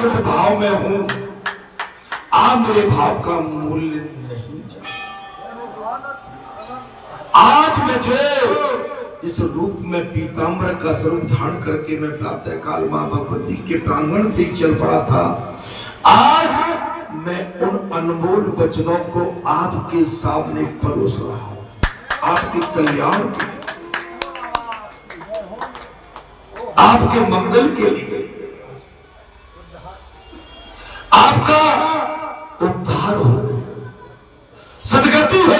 किस भाव में हूं, आप मेरे भाव का मूल्य नहीं जानते। आज मैं जो इस रूप में पीताम्बर का स्वरूप धारण करके मैं प्रातः काल मां भगवती के प्रांगण से चल पड़ा था, आज मैं उन अनमोल वचनों को आपके सामने परोस रहा हूं, आपके कल्याण के, आपके मंगल के लिए, आपका उद्धार हो, सदगति हो,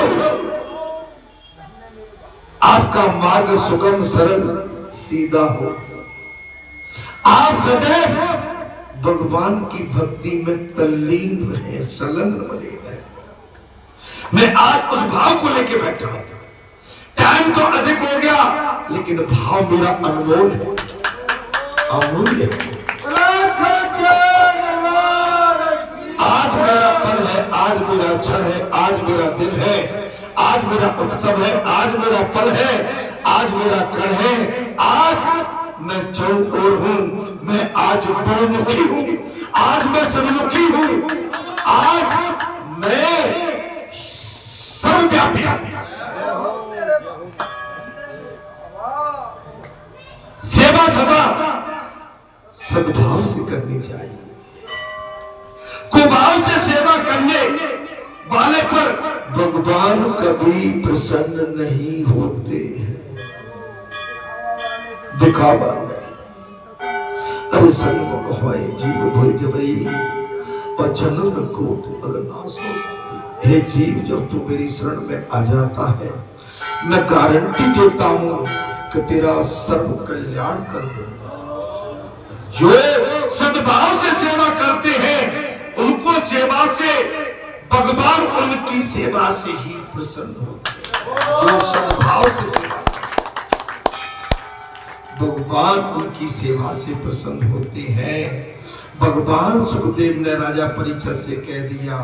आपका मार्ग सुगम सरल सीधा हो, आप सदैव भगवान की भक्ति में तल्लीन रहे, संलग्न बने रहे। मैं आज उस भाव को लेके बैठा हूं। टाइम तो अधिक हो गया, लेकिन भाव मेरा अनमोल है, अमूल्य है। आज मेरा पल है, आज मेरा क्षण है, आज मेरा दिन है, आज मेरा उत्सव है, आज मेरा पल है, आज मेरा कण है। आज मैं चौकोर हूं, मैं आज बहुमुखी हूं, आज मैं सर्वमुखी हूं, आज मैं सर्वव्यापी हूं। सेवा सदा सद्भाव से करनी चाहिए। कुभाव से सेवा करने वाले पर भगवान कभी प्रसन्न नहीं होते हैं। दिखावा अरे सन्मुख होए जीव भोय जबई और जन्म कोट अगनाश हो। हे जीव, जब तू मेरी शरण में आ जाता है, मैं गारंटी देता हूं कि तेरा सर्व कल्याण कर दूंगा। जो सद्भाव से सेवा करते हैं, उनको सेवा से भगवान उनकी सेवा से ही प्रसन्न होते हैं। जो सद्भाव से सेवा, भगवान उनकी सेवा से प्रसन्न होते हैं। भगवान सुखदेव ने राजा परीक्षित से कह दिया,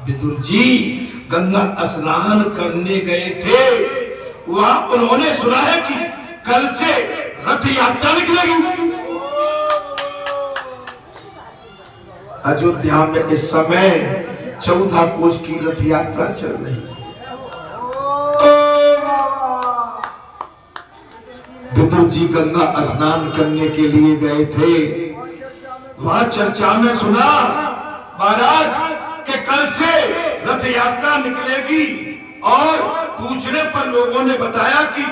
विदुर जी गंगा स्नान करने गए थे, वहां उन्होंने सुना है कि कल से रथ यात्रा निकलेगी। अयोध्या में इस समय 14 कोस की रथ यात्रा चल रही है। विदुर जी गंगा स्नान करने के लिए गए थे, वहां चर्चा में सुना महाराज कि कल से रथ यात्रा निकलेगी, और पूछने पर लोगों ने बताया कि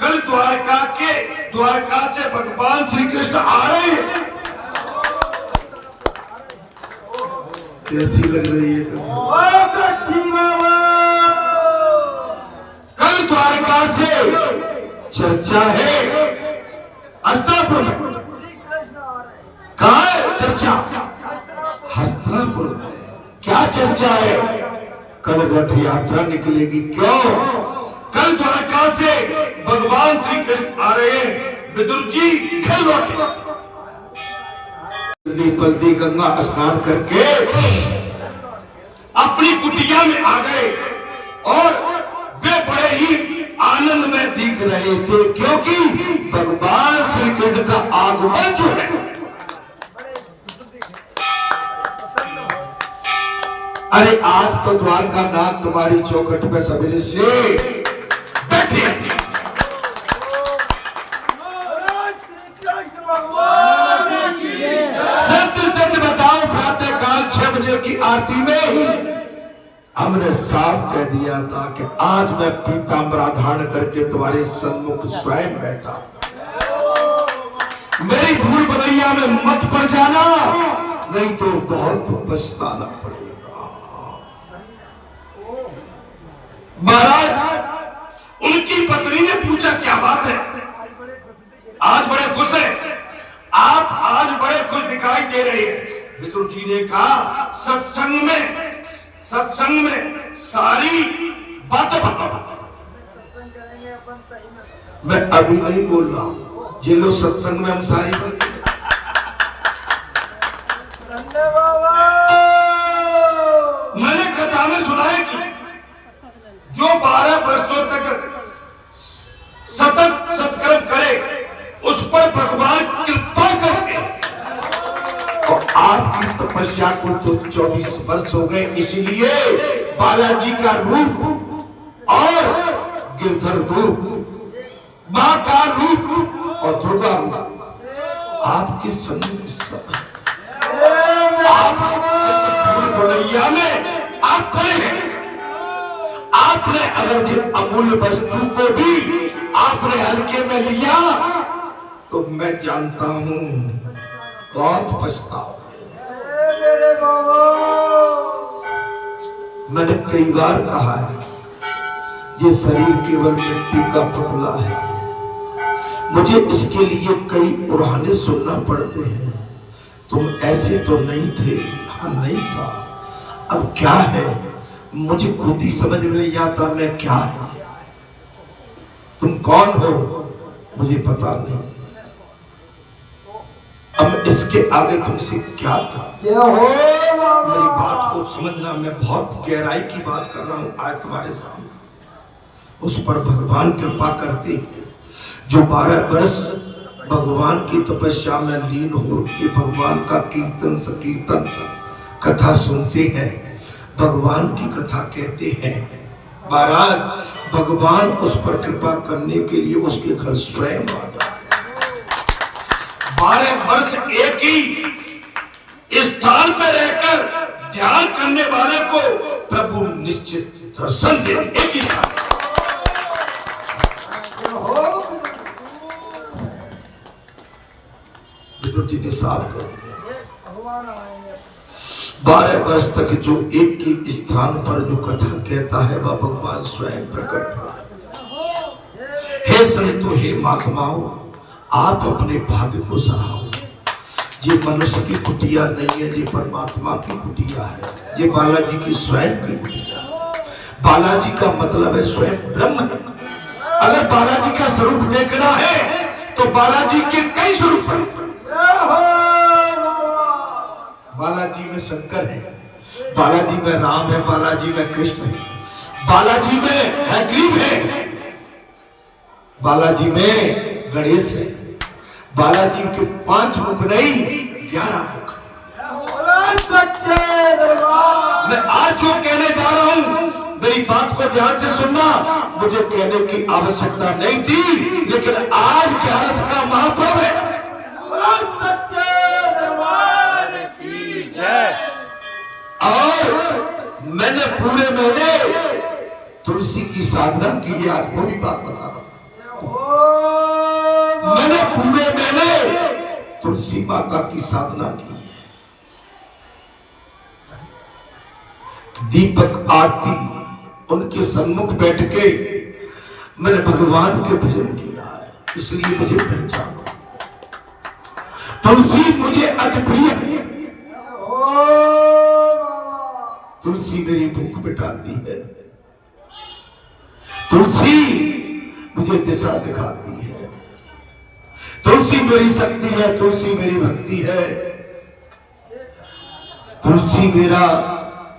कल द्वारका से भगवान श्री कृष्ण आ रहे हैं। कैसी लग रही है? कल द्वारका से चर्चा है हस्तिनापुर में। कहा है चर्चा? हस्तिनापुर में। क्या चर्चा है? कल रथ यात्रा निकलेगी। क्यों? कल द्वारका से भगवान श्री कृष्ण आ रहे हैं। विदुर जी घर लौटे, जल्दी गंगा स्नान करके अपनी कुटिया में आ गए, और वे बड़े ही आनंद में दिख रहे थे, क्योंकि भगवान श्री कृष्ण का आगमन जो है, अरे आज तो द्वारका नाथ तुम्हारी चौखट पे सवेरे से बैठे। सत्य बताओ, प्रातः काल 6 बजे की आरती में हमने साफ कह दिया था कि आज मैं पीताम्बरा धारण करके तुम्हारे सन्मुख स्वयं बैठा। मेरी भूल भलैया में मत पड़ जाना, नहीं तो बहुत पछताना पड़ेगा। महाराज उनकी पत्नी ने पूछा, क्या बात है, आज बड़े खुश है आप, आज बड़े खुश दिखाई दे रहे हैं। विदुर जी ने कहा, सत्संग में सारी बातें बताओ। मैं अभी नहीं बोल रहा हूं, ये लोग सत्संग में हम सारी बातें, मैंने कथा में सुना है कि जो 12 वर्षों तक सतत सत्कर्म करे, उस पर भगवान कृपा करते हैं। और आपकी तपस्या को तो 24 वर्ष हो गए, इसलिए बालाजी का रूप और गिरधर रूप, मां का रूप और दुर्गा रूप आपके सम्मुख गोलैया में आप खड़े हैं। आपने अगर जिन अमूल्य वस्तु को भी आपने हल्के में लिया तो मैं जानता हूं बहुत पछताओ। मैंने कई बार कहा है ये शरीर केवल मिट्टी का पुतला है। मुझे इसके लिए कई उड़ाने सुनना पड़ते हैं। तुम ऐसे तो नहीं थे। हाँ, नहीं था। अब क्या है मुझे खुद ही समझ में नहीं आता मैं क्या है। तुम कौन हो मुझे पता नहीं। अब इसके आगे तुमसे क्या हो। मेरी बात को समझना, मैं बहुत गहराई की बात कर रहा हूं आज तुम्हारे सामने। उस पर भगवान कृपा करते हैं जो 12 वर्ष भगवान की तपस्या में लीन होकर भगवान का कीर्तन संकीर्तन कथा सुनते हैं, भगवान की कथा कहते हैं। महाराज भगवान उस पर कृपा करने के लिए उसके घर स्वयं आ जाते। 12 वर्ष एक ही स्थान पर रहकर ध्यान करने वाले को प्रभु निश्चित दर्शन दे। एक ही स्थान जी ने साफ कर 12 वर्ष तक जो एक ही स्थान पर जो कथा कहता है वह भगवान स्वयं प्रकट हो। हे संतो, हे महात्माओं, आप अपने भाग्य को सराहो। ये मनुष्य की कुटिया नहीं है, ये परमात्मा की कुटिया है। ये बालाजी की स्वयं की कुटिया। बालाजी का मतलब है स्वयं ब्रह्म। अगर बालाजी का स्वरूप देखना है तो बालाजी के कई स्वरूप हैं। बालाजी में शंकर है, बालाजी में राम है, बालाजी में कृष्ण है, बालाजी में हयग्रीव है, बालाजी में गणेश है। बालाजी के 5 मुख नहीं 11 मुख। मैं आज जो कहने जा रहा हूं मेरी बात को ध्यान से सुनना। मुझे कहने की आवश्यकता नहीं थी, लेकिन आज 11 का महापर्व है। और मैंने पूरे महीने तुलसी की साधना की है। आज वो भी बात बता रहा हूं। मैंने पूरे महीने तुलसी माता की साधना की है। दीपक आरती उनके सम्मुख बैठ के मैंने भगवान के भजन किया है, इसलिए मुझे पहचानो। तुलसी मुझे अति प्रिय है। तुलसी मेरी भूख मिटाती है, तुलसी मुझे दिशा दिखाती है, तुलसी मेरी शक्ति है, तुलसी मेरी भक्ति है, तुलसी मेरा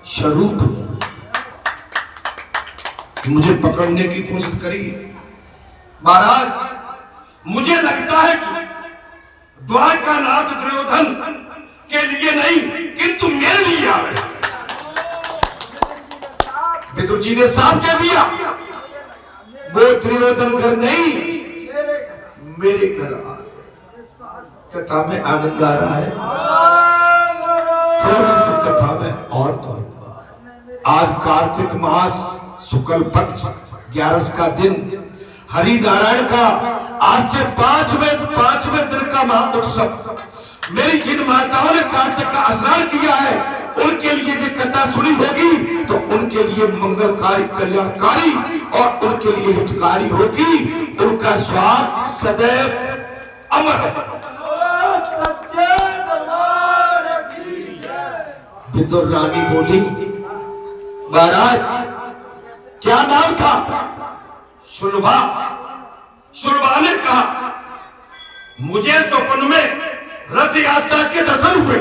स्वरूप है। मुझे पकड़ने की कोशिश करी महाराज। मुझे लगता है कि द्वारकानाथ दुर्योधन के लिए नहीं किंतु मेरे लिए आ रहे। विदुर जी ने साफ कह दिया वो दुर्योधन घर नहीं मेरे घर आ रहे। कथा में आनंद आ रहा है। थोड़ी सी कथा में और कहूंगा। आज कार्तिक मास शुक्ल पक्ष 11 का दिन हरि नारायण का आज से 5वें दिन का महाउत्सव। मेरी जिन माताओं ने कार्तिक का स्नान किया है उनके लिए ये कथा सुनी होगी तो उनके लिए मंगलकारी कल्याणकारी और उनके लिए हितकारी होगी। उनका स्वाद सदैव अमर है। विदुर रानी बोली महाराज क्या नाम था? शुलभा। शुलभा ने कहा मुझे स्वप्न में रथ यात्रा के दर्शन हुए।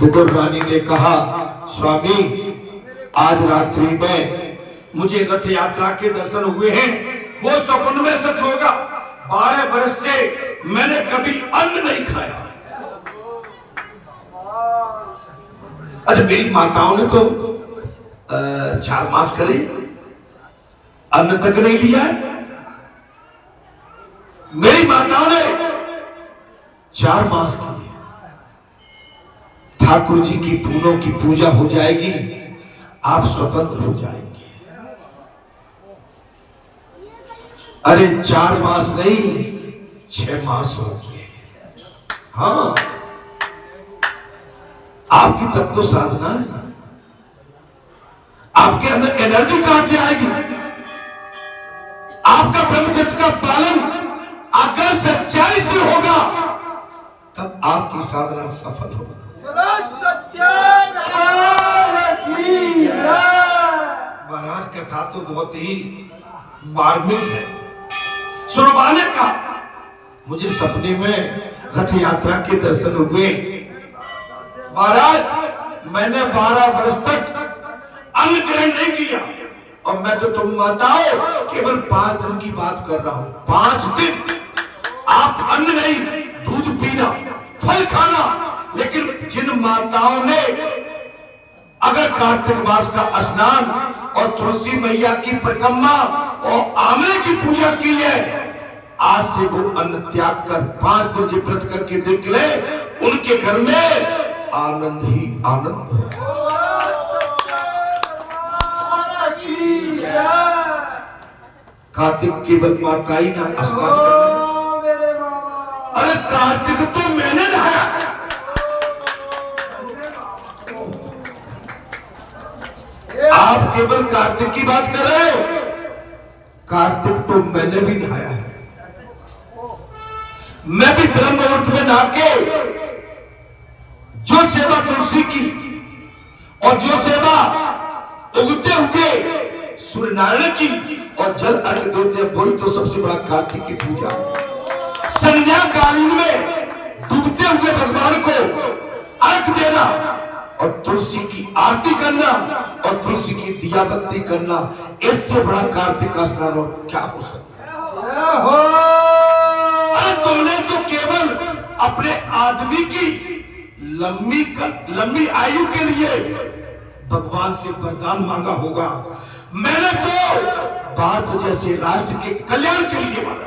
विदुर रानी ने कहा स्वामी आज रात्रि में मुझे रथ यात्रा के दर्शन हुए हैं। वो स्वप्न में सच होगा। 12 वर्ष से मैंने कभी अन्न नहीं खाया। अरे मेरी माताओं ने तो 4 मास करे, अन्न तक नहीं लिया है। मेरी माताओं ने 4 मास किए। ठाकुर जी की फूलों की पूजा हो जाएगी, आप स्वतंत्र हो जाएंगे। अरे 4 मास नहीं, 6 मास हो गए। हाँ, आपकी तब तो साधना है। आपके अंदर एनर्जी कहां से आएगी? आपका ब्रह्मचर्य का पालन अगर सच्चाई से होगा तब आपकी साधना सफल होगी। महाराज कथा तो बहुत ही मार्मिक है। सुरबाने का मुझे सपने में रथ यात्रा के दर्शन हुए। महाराज मैंने 12 वर्ष तक अन्न ग्रहण नहीं किया और मैं तो तुम माताओं केवल 5 दिन की बात कर रहा हूं। 5 दिन आप अन्न नहीं, दूध पीना, फल खाना। लेकिन जिन माताओं ने अगर कार्तिक मास का स्नान और तुलसी मैया की परिक्रमा और आंवले की पूजा की है, आज से वो अन्न त्याग कर 5 दिन जी व्रत करके देख ले, उनके घर में आनंद ही आनंद है। कार्तिक केवल माता ही ना स्नान करना। अरे कार्तिक तो मैंने नहाया। आप केवल कार्तिक की बात कर रहे हो, कार्तिक तो मैंने भी नहाया है। मैं भी ब्रह्म मुहूर्त में नहा के जो सेवा तुलसी की और जो सेवा उगते हुए सूर्य नारायण की और जल अर्घ देते हैं, वही तो सबसे बड़ा कार्तिक की पूजा। संध्या कालीन में डूबते हुए भगवान को अर्घ देना और तुलसी की आरती करना और तुलसी की दिया बत्ती करना, इससे बड़ा कार्तिक का स्नान और क्या हो सकता है? अरे तुमने तो केवल अपने आदमी की लंबी आयु के लिए भगवान से वरदान मांगा होगा। मैंने तो भारत जैसे राष्ट्र के कल्याण के लिए मांगा।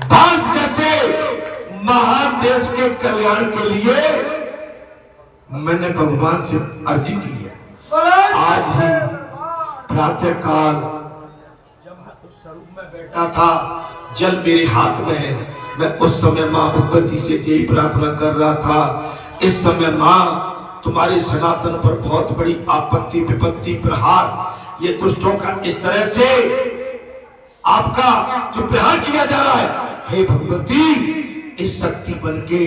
भारत जैसे महान देश के कल्याण के लिए मैंने भगवान से अर्जी की है। आज ही प्रातः काल जब उस स्वरूप में बैठा था, जल मेरे हाथ में है, मैं उस समय मां भगवती से यही प्रार्थना कर रहा था। इस समय मां तुम्हारे सनातन पर बहुत बड़ी आपत्ति विपत्ति प्रहार, ये दुष्टों का इस तरह से आपका जो प्रहार किया जा रहा है, हे भगवती इस शक्ति बन के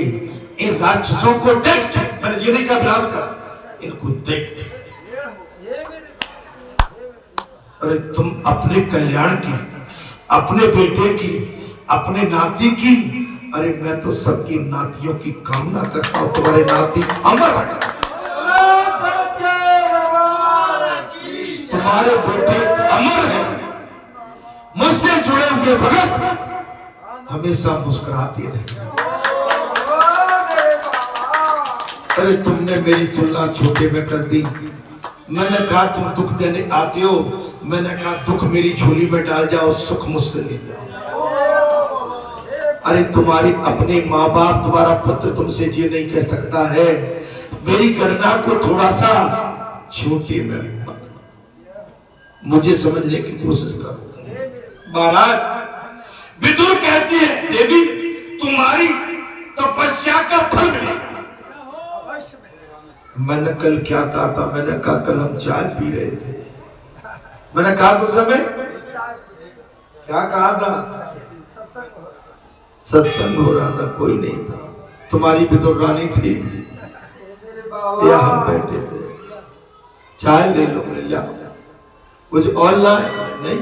इन राक्षसों को देख, मैंने जीने का प्रयास कर, इनको देख। अरे तुम अपने कल्याण की, अपने बेटे की, अपने नाती की, अरे मैं तो सबकी नातियों की कामना करता हूं, तुम्हारे नाती अमर रहे, तुम्हारे बेटे अमर हैं, मुझसे जुड़े हुए भगत हमेशा मुस्कुराते रहे। अरे तुमने मेरी तुलना छोटे में कर दी। मैंने कहा तुम दुख देने आते हो, मैंने कहा दुख मेरी झोली में डाल जाओ, सुख मुझसे ले जाओ। अरे तुम्हारी अपने माँ बाप, तुम्हारा पुत्र तुमसे ये नहीं कह सकता है। मेरी गणना को थोड़ा सा छोटे में मुझे समझने की कोशिश करो। महाराज विदुर कहती है, देवी तुम्हारी तपस्या का फल मिलेगा। मैंने कल क्या कहा था? मैंने कहा कल हम चाय पी रहे थे। मैंने कहा उस समय क्या कहा था? सत्संग हो रहा था, कोई नहीं था। तुम्हारी विदुर रानी थी या हम बैठे थे, चाय ले लो, ले लिया, कुछ और लाए नहीं।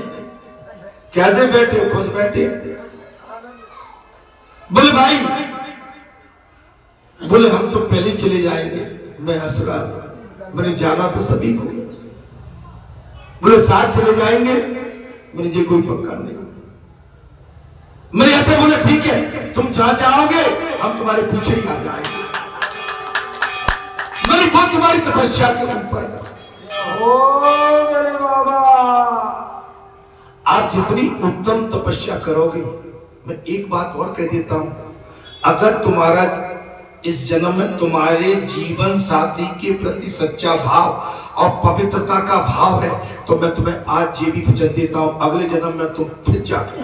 कैसे बैठे? खुश बैठे। बोले भाई, बोले हम तो पहले चले जाएंगे। मैं हंस रहा, मैंने जाना तो सभी को। बोले साथ चले जाएंगे, मेरे ये कोई पक्का नहीं। मेरे अच्छा बोले ठीक है, तुम जहां जाओगे हम तुम्हारे पीछे ही आ जाएंगे। मेरी वो तुम्हारी तपस्या के ऊपर ओ मेरे बाबा, आप जितनी उत्तम तपस्या करोगे, मैं एक बात और कह देता हूं, अगर तुम्हारा इस जन्म में तुम्हारे जीवन साथी के प्रति सच्चा भाव और पवित्रता का भाव है, तो मैं तुम्हें आज ये भी वचन देता हूं, अगले जन्म में तुम फिर जाके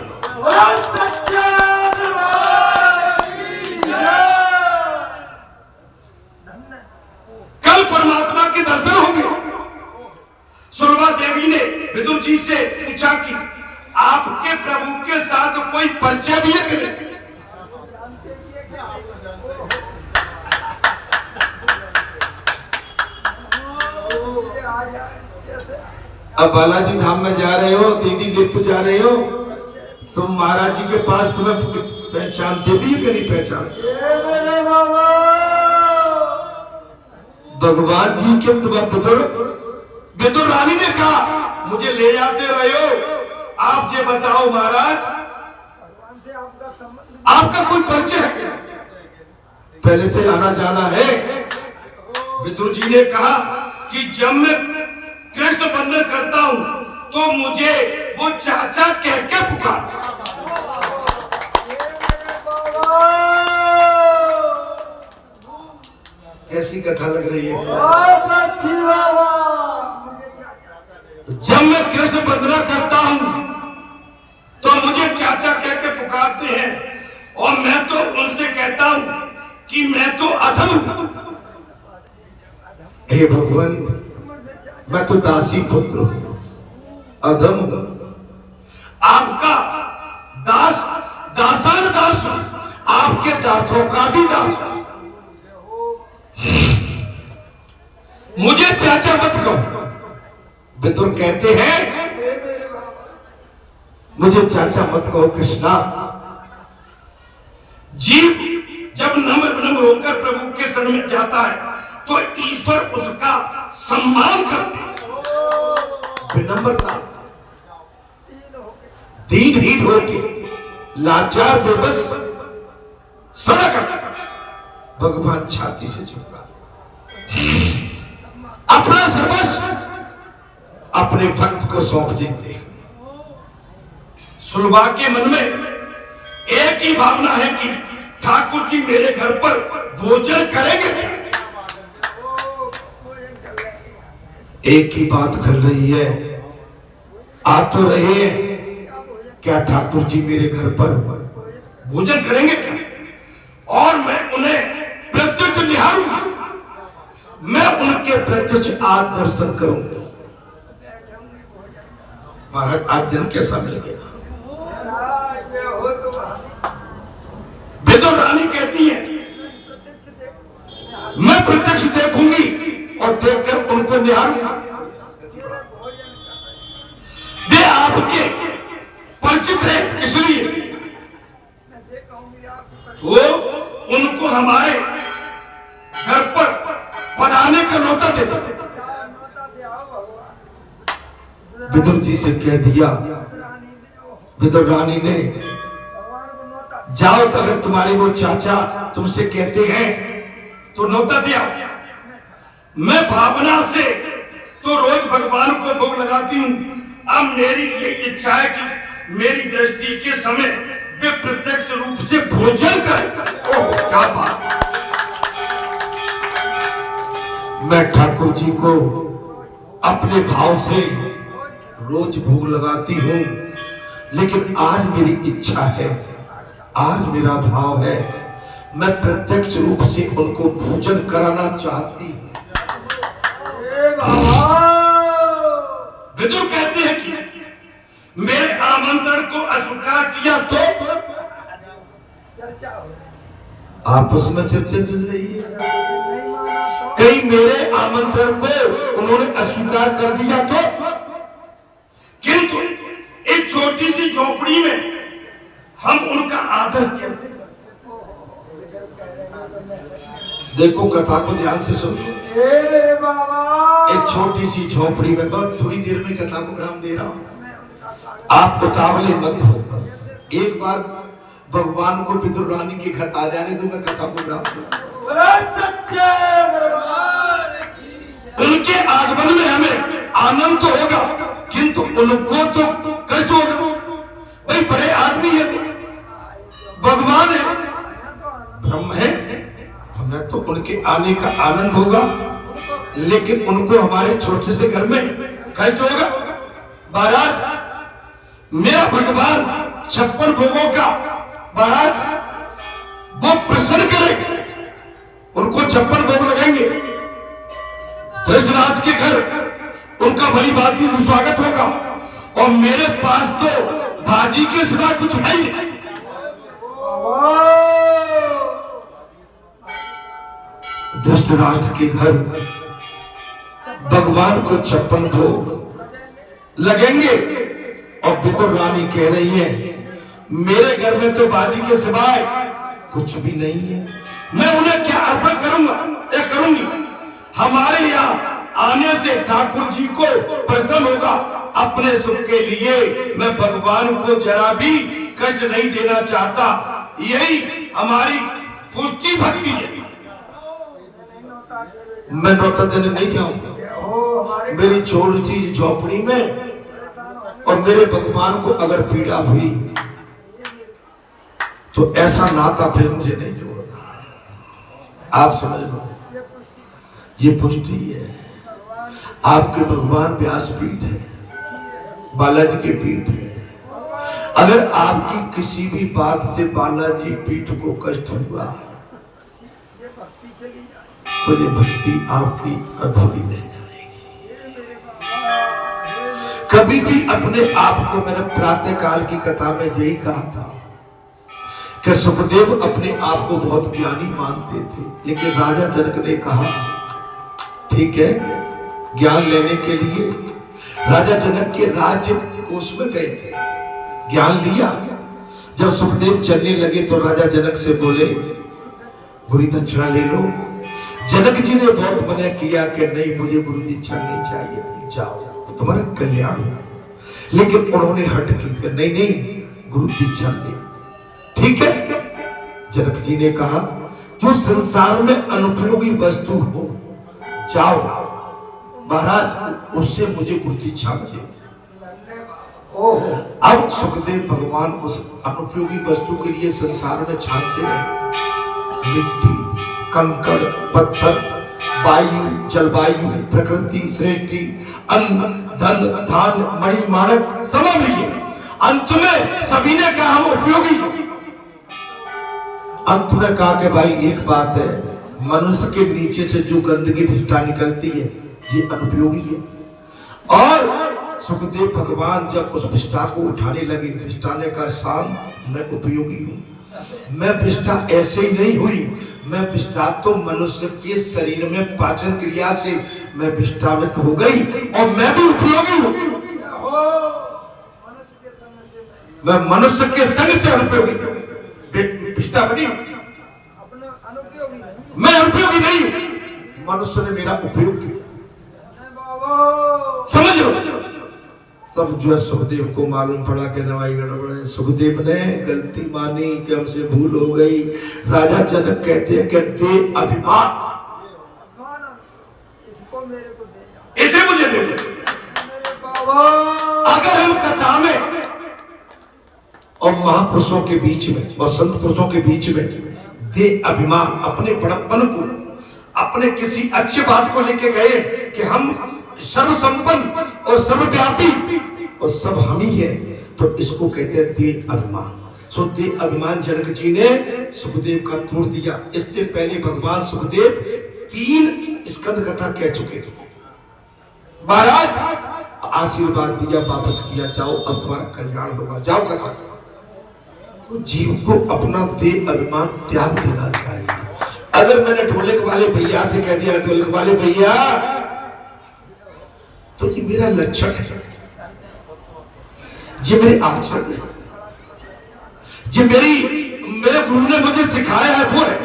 कल परमात्मा के दर्शन होंगे। सुलभा देवी ने विदुर जी से पूछा कि आपके प्रभु के साथ कोई परिचय भी है कि नहीं? अब बालाजी धाम में जा रहे हो, दीदी लेते जा रहे हो, तुम महाराज जी के पास तुम्हें पहचानते भी कि नहीं पहचानते? भगवान जी के तुम्हें विदुर रानी ने कहा मुझे ले जाते रहे हो, आप ये बताओ महाराज आपका कोई परिचय है क्या? पहले से आना जाना है? विदुर जी ने कहा कि जब मैं कृष्ण बंधन करता हूं तो मुझे वो चाचा कह के पुकार। कैसी कथा लग रही है? जब मैं कृष्ण वंदना करता हूं तो मुझे चाचा कह के पुकारते हैं, और मैं तो उनसे कहता हूं कि मैं तो अधम हूं। हे भगवान, मैं तो दासी पुत्र हूं, अधम हूं, आपका दास, दासान दास हूं, आपके दासों का भी दास हूं। मुझे चाचा मत कहो। विदुर कहते हैं मुझे चाचा मत कहो कृष्णा। जीव जब नम्र होकर प्रभु के शरण में जाता है तो ईश्वर उसका सम्मान करते हैं। विनम्रता, दीनहीन होके, लाचार बेबस सड़क भगवान छाती से झुका, अपना सर्वस्व अपने भक्त को सौंप देते हैं। सुलभा के मन में एक ही भावना है कि ठाकुर जी मेरे घर पर भोजन करेंगे। एक ही बात कर रही है, आ तो रहे हैं, क्या ठाकुर जी मेरे घर पर भोजन करेंगे क्या? और मैं उन्हें प्रत्यक्ष निहारूंगा, मैं उनके प्रत्यक्ष आज दर्शन करूंगा। महाराज आज दिन कैसा मिलेगा? विदुर रानी कहती है मैं प्रत्यक्ष देखूंगी और देखकर उनको निहारूंगा। वे आपके परिचित है, इसलिए वो उनको हमारे घर पर पधारने का न्योता दे दो। विदुर जी से कह दिया, विदुर रानी ने, जाओ तो अगर तुम्हारे वो चाचा तुमसे कहते हैं तो न्योता दिया। मैं भावना से तो रोज भगवान को भोग लगाती हूं, अब मेरी ये इच्छा है कि मेरी दृष्टि के समय वे प्रत्यक्ष रूप से भोजन करें। ओह क्या बात! मैं ठाकुर जी को अपने भाव से रोज भोग लगाती हूं, लेकिन आज मेरी इच्छा है, आज मेरा भाव है, मैं प्रत्यक्ष रूप से उनको भोजन कराना चाहती हूं। विदुर कहते हैं कि मेरे आमंत्रण को अस्वीकार किया तो आपस में चर्चा चल रही है। कहीं मेरे आमंत्रण को उन्होंने अस्वीकार कर दिया तो? किंतु एक छोटी सी झोपड़ी में हम उनका आदर कैसे करते? देखो कथा को ध्यान से सुनो। एक छोटी सी झोपड़ी में, बहुत थोड़ी देर में कथा को विराम दे रहा हूं। आप उतावले मत हो, बस एक बार भगवान को विदुर रानी के घर आ जाने दो, मैं कथा को प्राप्त उनके आगमन में हमें आनंद तो होगा, किंतु उनको तो कष्ट होगा। भाई बड़े आदमी है, भगवान है, ब्रह्म है, हमें तो उनके आने का आनंद होगा, लेकिन उनको हमारे छोटे से घर में कष्ट होगा। महाराज मेरा भगवान 56 भोगों का महाराज वो प्रसन्न करेंगे, उनको 56 भोग लगेंगे। धृतराज के घर उनका बड़ी बाती से स्वागत होगा, और मेरे पास तो बाजी के सिवा कुछ है नहीं। धृतराष्ट्र के घर भगवान को 56 भोग लगेंगे, और विदुर रानी कह रही है मेरे घर में तो बाजी के सिवाय कुछ भी नहीं है, मैं उन्हें क्या अर्पण करूंगा या करूंगी। हमारे यहाँ आने से ठाकुर जी को प्रसन्न होगा, अपने सुख के लिए मैं भगवान को जरा भी कष्ट नहीं देना चाहता, यही हमारी पुष्टि भक्ति है। मैं नौता देने नहीं जाऊंगा, मेरी छोटी सी झोपड़ी में, और मेरे भगवान को अगर पीड़ा हुई तो ऐसा नाता फिर मुझे नहीं जोड़ना। आप समझ लो, ये पुष्टि है। आपके भगवान व्यासपीठ है, बालाजी की पीठ है। अगर आपकी किसी भी बात से बालाजी पीठ को कष्ट हुआ तो ये भक्ति आपकी अधूरी रह जाएगी। कभी भी अपने आप को, मैंने प्रातः काल की कथा में यही कहा था कि सुखदेव अपने आप को बहुत ज्ञानी मानते थे, लेकिन राजा जनक ने कहा ठीक है, ज्ञान लेने के लिए राजा जनक के राज्य कोष में गए थे, ज्ञान लिया। जब सुखदेव चलने लगे तो राजा जनक से बोले गुरु दक्षिणा ले लो। जनक जी ने बहुत मना किया कि नहीं, मुझे गुरु दीक्षा नहीं चाहिए, जाओ तुम्हारा कल्याण हो। लेकिन उन्होंने हट की कि नहीं नहीं, गुरु दीक्षा दे। ठीक है, जनक जी ने कहा जो संसार में अनुपयोगी वस्तु हो, जाओ महाराज उससे मुझे गुरु दीक्षा मिले। अब सुखदेव भगवान उस अनुपयोगी वस्तु के लिए संसार में छानते रहे, मिट्टी, कंकड़, पत्थर, वायु, जलवायु, प्रकृति, सृष्टि, अन्न, धन, धान, मणि, माणक समझ लिए। अंत में सभी ने कहा हम उपयोगी। अंत में कहा कि भाई एक बात है, मनुष्य के नीचे से जो गंदगी विष्ठा निकलती है ये अनुपयोगी है। और सुखदेव भगवान जब उस विष्ठा को उठाने लगे, विष्ठा ने कहा शाम मैं उपयोगी हूँ, मैं विष्ठा ऐसे ही नहीं हुई, मैं विष्ठा तो मनुष्य के शरीर में पाचन क्रिया से मैं विष्ठावित हो गई, और मैं भी उपयोगी हूँ। मैं मनुष्य के संग से अनुपयोगी विष्ठा बनी, मैं अनुपयोगी नहीं हूँ, मनुष्य ने मेरा उपयोग किया। समझ लो। तब जो है सुखदेव को मालूम पड़ा कि नवाई गड़बड़ है। सुखदेव ने गलती मानी कि हमसे भूल हो गई। राजा जनक कहते हैं कि दे अभिमान, इसको मेरे को दे, इसे मुझे दे दो। अगर हम कथा में और महापुरुषों के बीच में और संत पुरुषों के बीच में दे अभिमान, अपने बड़प्पन को, अपने किसी अच्छी बात को लेके गए कि हम सर्वसंपन्न और सर्वव्यापी और सब हम ही है, तो इसको कहते हैं दे अभिमान। सो दे अभिमान जनक जी ने सुखदेव का तोड़ दिया। इससे पहले भगवान सुखदेव 3 स्कंद कथा कह चुके थे। महाराज आशीर्वाद दिया, वापस किया, जाओ अब तुम्हारा कल्याण होगा, जाओ कथा। तो जीव को अपना दे अभिमान त्याग देना चाहिए। अगर मैंने ढोलक वाले भैया से कह दिया ढोलक वाले भैया, तो ये मेरा लक्षण है, ये मेरे आचरण है, ये मेरे गुरु ने मुझे सिखाया है वो है।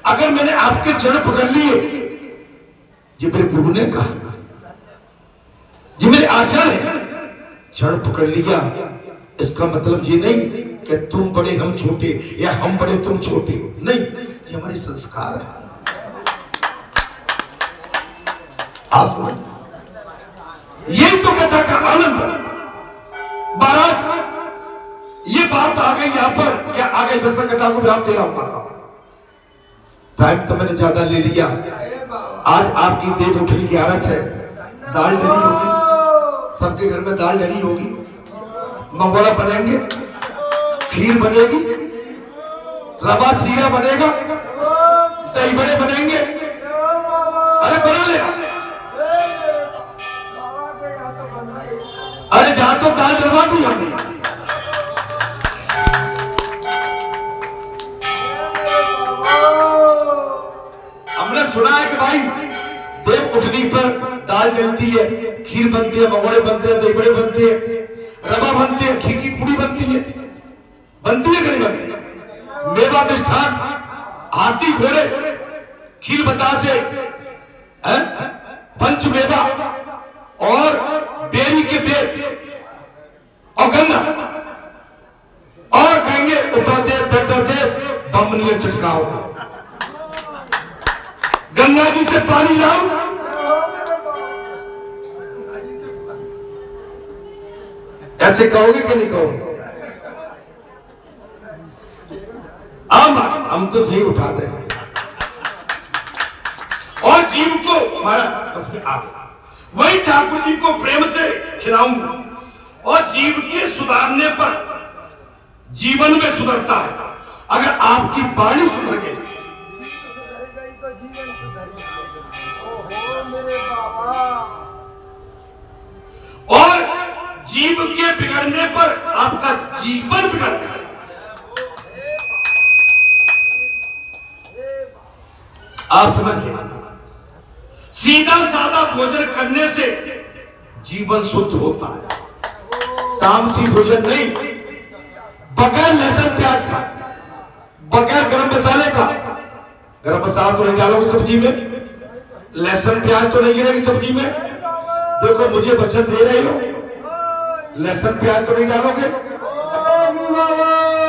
अगर मैंने आपके चरण पकड़ लिए, ये मेरे गुरु ने कहा, ये मेरे आचरण है, क्षण पकड़ लिया, इसका मतलब ये नहीं कि तुम बड़े हम छोटे या हम बड़े तुम छोटे, नहीं, ये हमारे संस्कार है। आप समझ, यही तो कथा का आनंद। महाराज ये बात आ गई यहां पर, क्या आ गई? बस मैं कथा को विराम दे रहा हूं, टाइम तो मैंने ज्यादा ले लिया। आज आपकी देव उठनी की आरस है, दाल डली होगी, सबके घर में दाल डली होगी, मंगोड़ा बनेंगे, खीर बनेगी, रवा सीरा बनेगा, दही बड़े बनेंगे। अरे बना ले, अरे जहां तो दाल डलवा दी हमने। हमने सुना है कि भाई देव उठनी पर दाल जलती है, खीर बनती है, मंगोड़े बनते हैं, दही बड़े बनते हैं, रवा बनते हैं, खीर की पूड़ी बनती है करीबन, मेवा मिष्ठान, हाथी घोड़े, खीर बतासे, पंच मेवा और बेरी के बेर और गन्ना, और कहेंगे उठादेव बैठादेव बमनिया चटकाओ, गंगा जी से पानी लाओ, ऐसे कहोगे कि नहीं कहोगे? हम तो जी उठाते हैं और जीव को हमारा बस में आ गया, वही ठाकुर जी को प्रेम से खिलाऊंगा और जीव के सुधारने पर जीवन में सुधरता है। अगर आपकी वाणी सुधर गई तो जीवन सुधरेगा। ओहो मेरे बाबा, और जीव के बिगड़ने पर आपका जीवन बिगड़ गया। आप समझिए, सीधा साधा भोजन करने से जीवन शुद्ध होता है, तामसी भोजन नहीं, बगैर लहसुन प्याज का, बगैर गरम मसाले का। गरम मसाला तो नहीं डालोगे सब्जी में, लहसुन प्याज तो नहीं गिरेगी सब्जी में। देखो मुझे वचन दे रहे हो, लहसुन प्याज तो नहीं डालोगे,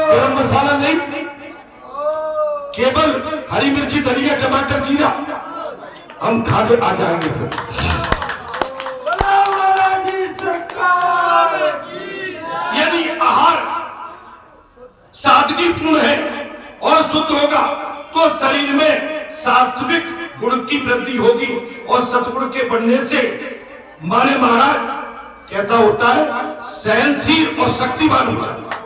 गरम मसाला नहीं, केवल हरी मिर्ची, धनिया, टमाटर, जीरा हम खाने आ जाएंगे। यदि आहार सादगीपूर्ण है और शुद्ध होगा तो शरीर में सात्विक गुण की वृद्धि होगी और सत्गुण के बढ़ने से माने महाराज कहता होता है सहनशील और शक्तिवान हो जाता है।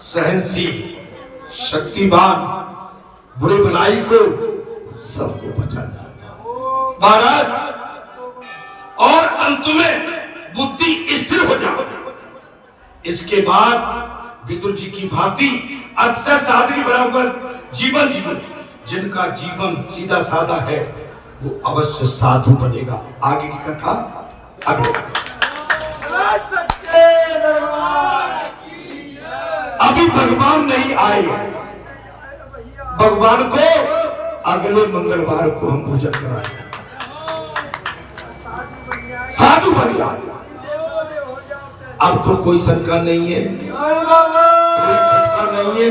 सहनशील, शक्तिवान, बुरे भलाई को सबको बचा जाता है महाराज, और अंत में बुद्धि स्थिर हो जाती। इसके बाद विदुर जी की भांति अक्षय सादगी बराबर जीवन जीवन, जिनका जीवन सीधा साधा है वो अवश्य साधु बनेगा। आगे की कथा अगले। अभी भगवान नहीं आए, भगवान को अगले मंगलवार को हम पूजन कराएंगे, साधु बन जाए। अब तो कोई शंका नहीं है, कोई खटका नहीं है,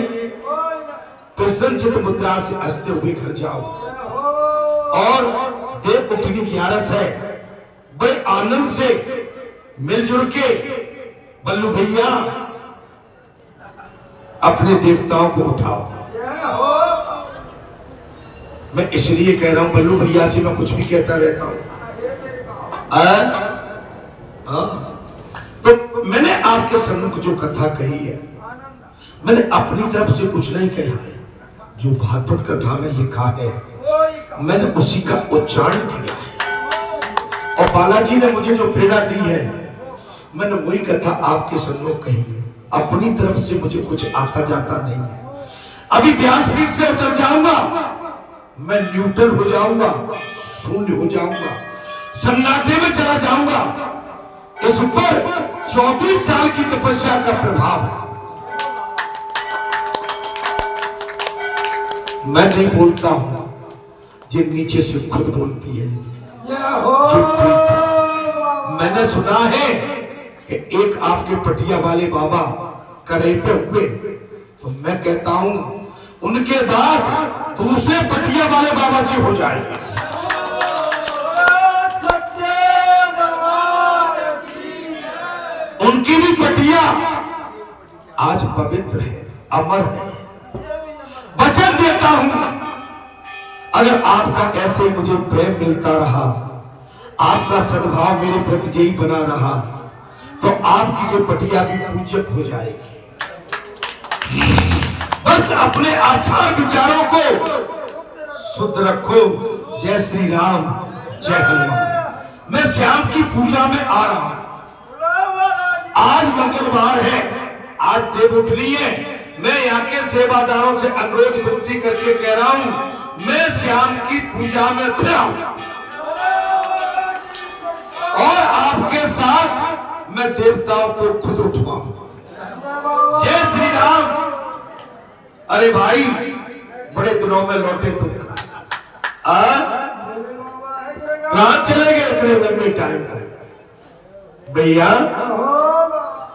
प्रसन्नचित मुद्रा से हंसते हुए घर जाओ। और देव उठनी 11 है, बड़े आनंद से मिलजुल के बल्लू भैया अपने देवताओं को उठाओ। मैं इसलिए कह रहा हूं बल्लू भैया से मैं कुछ भी कहता रहता हूं। तो मैंने आपके सम्मुख जो कथा कही है, मैंने अपनी तरफ से कुछ नहीं कहा है, जो भागवत कथा में लिखा है मैंने उसी का उच्चारण किया है। और बालाजी ने मुझे जो प्रेरणा दी है मैंने वही कथा आपके सम्मुख कही है। अपनी तरफ से मुझे कुछ आता जाता नहीं है। अभी व्यासपीठ से उतर जाऊंगा, मैं न्यूट्रल हो जाऊंगा, शून्य हो जाऊंगा, सन्नाटे में चला जाऊंगा। इस पर 24 साल की तपस्या का प्रभाव है। मैं नहीं बोलता हूं, जो नीचे से खुद बोलती है। मैंने सुना है कि एक आपके पटिया वाले बाबा करे पे हुए, तो मैं कहता हूं उनके बाद दूसरे पटिया वाले बाबा जी हो जाएंगे। उनकी भी पटिया आज पवित्र है, अमर है। वचन देता हूं, अगर आपका ऐसे मुझे प्रेम मिलता रहा, आपका सद्भाव मेरे प्रति यही बना रहा, तो आपकी ये पटिया भी पूजक हो जाएगी। बस अपने आचार विचारों को शुद्ध रखो। जय श्री राम, जय हनुमान। मैं श्याम की पूजा में आ रहा हूं। आज मंगलवार है, आज देवउठनी है। मैं यहाँ के सेवादारों से अनुरोध विनती करके कह रहा हूं, मैं श्याम की पूजा में फिर आऊंगा और आपके साथ मैं देवताओं को खुद उठवाऊंगा। जय श्री राम। अरे भाई, बड़े दिनों में लौटे तुम, कहां चले गए इतने लंबे टाइम तक भैया?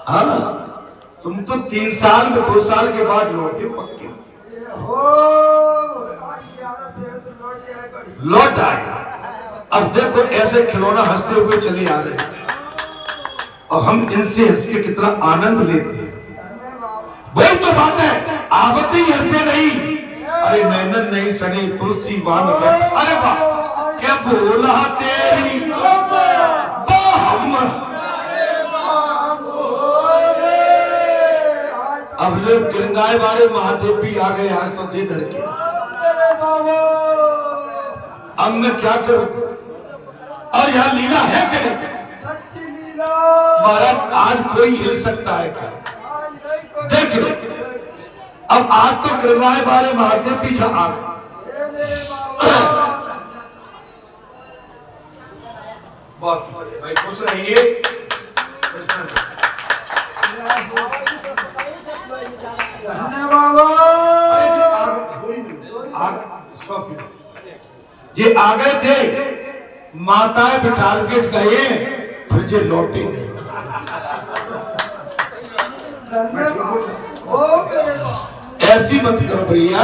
हाँ, तुम तो 3 साल में 2 साल के बाद लौटे पक्के। लौट आए। अब देखो ऐसे खिलौना हंसते हुए चले आ रहे हैं और हम इनसे हंस के कितना आनंद लेते हैं। वही तो बात है, आवत ही हंसे नहीं। अरे नैनन नहीं सनी तुलसी बान। अरे वाह, क्या बोला तेरी अब लोग गिरंगाए वाले महादेव भी आ गए आज तो दे धर के। अब मैं क्या करूं? और यहाँ लीला है क्या? महाराज आज कोई हिल सकता है क्या? देख लो, अब आज तो गिरंगाए वाले महादेव भी यहाँ आ गए। बहुत बढ़िया भाई, खुश रहिए। ये आ गए थे, माताएं बिठाल के गए, फिर ये लौटे नहीं। ऐसी मत करो भैया।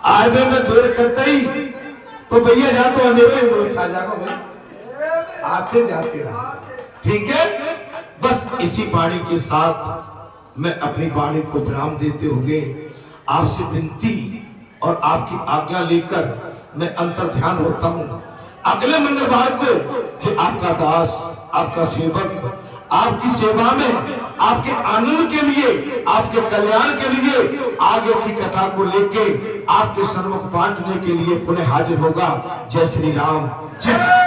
आज में मैं दूर करता ही तो भैया जा तो अंधेरे छा जाओ भाई, आते जाते रहा। ठीक है, बस इसी वाणी के साथ मैं अपनी वाणी को विराम देते हुए आपसे विनती और आपकी आज्ञा लेकर मैं अंतर ध्यान होता हूँ। अगले मंगलवार को जो आपका दास, आपका सेवक आपकी सेवा में, आपके आनंद के लिए, आपके कल्याण के लिए आगे की कथा को लेके आपके सन्मुख बांटने के लिए पुनः हाजिर होगा। जय श्री राम, जय।